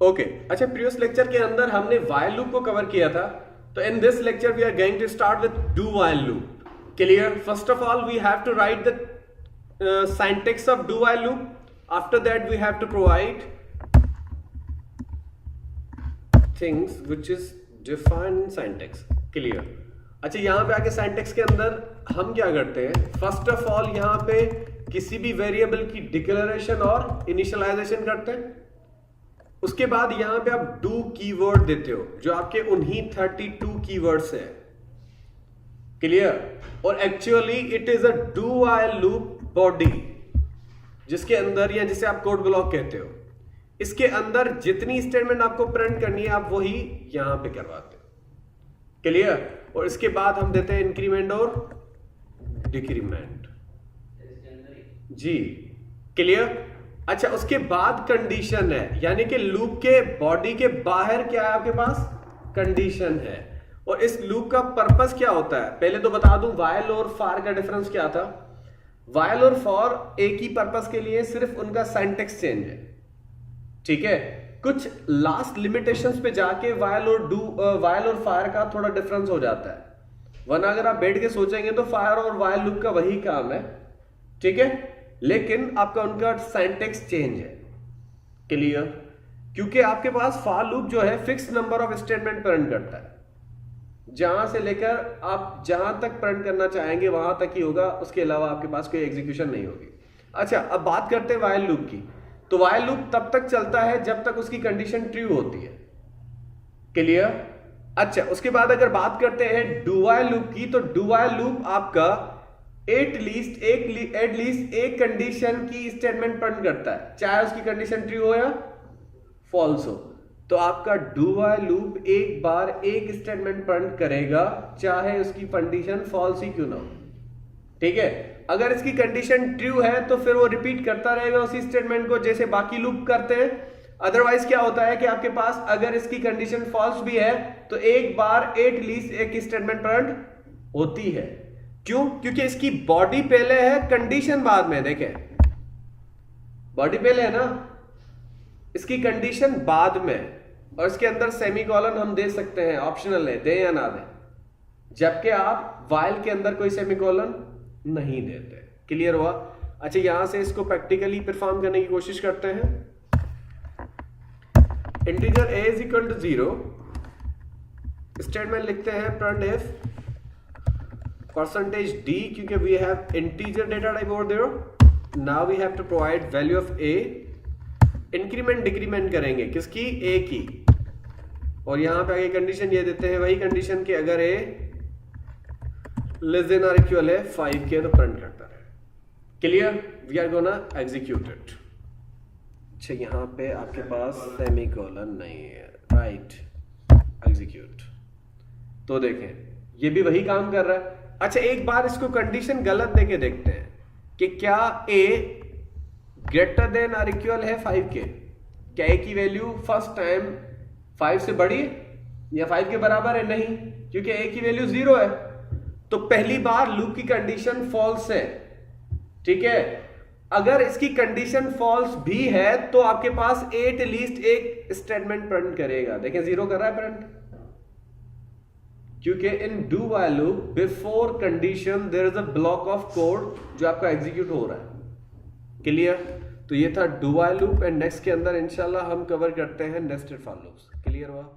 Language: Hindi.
ओके अच्छा, प्रीवियस लेक्चर के अंदर हमने while लूप को कवर किया था, तो in this lecture we are going to start with do while loop. Clear? First of all we have to write the syntax of do while loop. After that we have to provide things which is defined in syntax. Clear? अच्छा, यहाँ पे आके syntax के अंदर हम क्या करते हैं? फर्स्ट ऑफ ऑल यहाँ पे किसी भी वेरिएबल की डिक्लेरेशन और इनिशियलाइजेशन करते हैं। उसके बाद यहां पे आप डू कीवर्ड देते हो जो आपके उन्हीं 32 कीवर्ड्स है। क्लियर? और actually it is a do while loop body, जिसके अंदर या जिसे आप कोड ब्लॉक कहते हो, इसके अंदर जितनी स्टेटमेंट आपको प्रिंट करनी है आप वही यहां पे करवाते हो। क्लियर? और इसके बाद हम देते हैं इंक्रीमेंट और डिक्रीमेंट। जी क्लियर? अच्छा, उसके बाद कंडीशन है, यानी कि लूप के बॉडी के बाहर क्या है आपके पास? कंडीशन है। और इस लूप का पर्पस क्या होता है पहले तो बता दूं। व्हाइल और फॉर का डिफरेंस क्या था? व्हाइल और फॉर एक ही पर्पस के लिए, सिर्फ उनका सिंटैक्स चेंज है। ठीक है? कुछ लास्ट लिमिटेशंस पे जाके व्हाइल और फॉर का थोड़ा डिफरेंस हो जाता है, वरना अगर आप बैठ के सोचेंगे तो फॉर और व्हाइल लूप का वही काम है। ठीक है? लेकिन आपका उनका सिंटैक्स चेंज है। क्लियर? क्योंकि आपके पास फॉर लूप जो है fix number of statement print करता है, जहां से लेकर आप जहां तक प्रिंट करना चाहेंगे वहां तक ही होगा, उसके अलावा आपके पास कोई एग्जीक्यूशन नहीं होगी। अच्छा, अब बात करते हैं व्हाइल लूप की। तो व्हाइल लूप तब तक चलता है जब तक उसकी कंडीशन ट्रू होती है। क्लियर? अच्छा, उसके बाद अगर बात करते हैं डू व्हाइल लूप की, तो डू व्हाइल लूप आपका एटलीस्ट एक कंडीशन की स्टेटमेंट प्रिंट करता है, चाहे उसकी कंडीशन ट्रू हो या फॉल्स हो। तो आपका डू व्हाइल लूप एक बार एक स्टेटमेंट प्रिंट करेगा, चाहे उसकी कंडीशन फॉल्स ही क्यों ना हो। ठीक है? अगर इसकी कंडीशन ट्रू है तो फिर वो रिपीट करता रहेगा उसी स्टेटमेंट को, जैसे बाकी लूप करते हैं। अदरवाइज क्या होता है कि आपके पास अगर इसकी कंडीशन फॉल्स भी है तो एक बार एटलीस्ट एक स्टेटमेंट प्रिंट होती है। क्यों? क्योंकि इसकी बॉडी पहले है, कंडीशन बाद में। देखें, बॉडी पहले है ना, इसकी कंडीशन बाद में, और इसके अंदर सेमीकोलन हम दे सकते हैं, ऑप्शनल है, दें या ना दें, जबकि आप व्हाइल के अंदर कोई सेमीकोलन नहीं देते। क्लियर हुआ? अच्छा, यहां से इसको प्रैक्टिकली परफॉर्म करने की कोशिश करते हैं। Integer a is equal to 0, statement लिखते हैं प्रिंट इफ परसेंटेज d, क्योंकि we have integer data type over there. Now we have to provide value of a। Increment decrement करेंगे किसकी? a की। और यहां पे आगे कंडीशन ये देते हैं, वही कंडीशन कि अगर a लेस देन और इक्वल है 5 के तो प्रिंट करता है। Clear? We are gonna execute it. अच्छा, यहां पे आपके पास सेमीकोलन नहीं है, राइट? एग्जीक्यूट। तो देखें, ये भी वही काम कर रहा है। अच्छा, एक बार इसको कंडीशन गलत देके देखते हैं कि क्या a ग्रेटर देन और इक्वल है 5 के। क्या a की वैल्यू फर्स्ट टाइम 5 से बड़ी है या 5 के बराबर है? नहीं, क्योंकि a की वैल्यू 0 है। तो पहली बार लूप की कंडीशन फॉल्स है। ठीक है? अगर इसकी कंडीशन फॉल्स भी है तो आपके पास एटलीस्ट एक स्टेटमेंट प्रिंट करेगा। देखें, 0 कर रहा है प्रिंट, क्योंकि in do while loop before condition there is a block of code जो आपका एग्जीक्यूट हो रहा है। क्लियर? तो ये था do while loop, and next के अंदर इंशाल्लाह हम कवर करते हैं नेस्टेड फॉर लूप्स। क्लियर हुआ?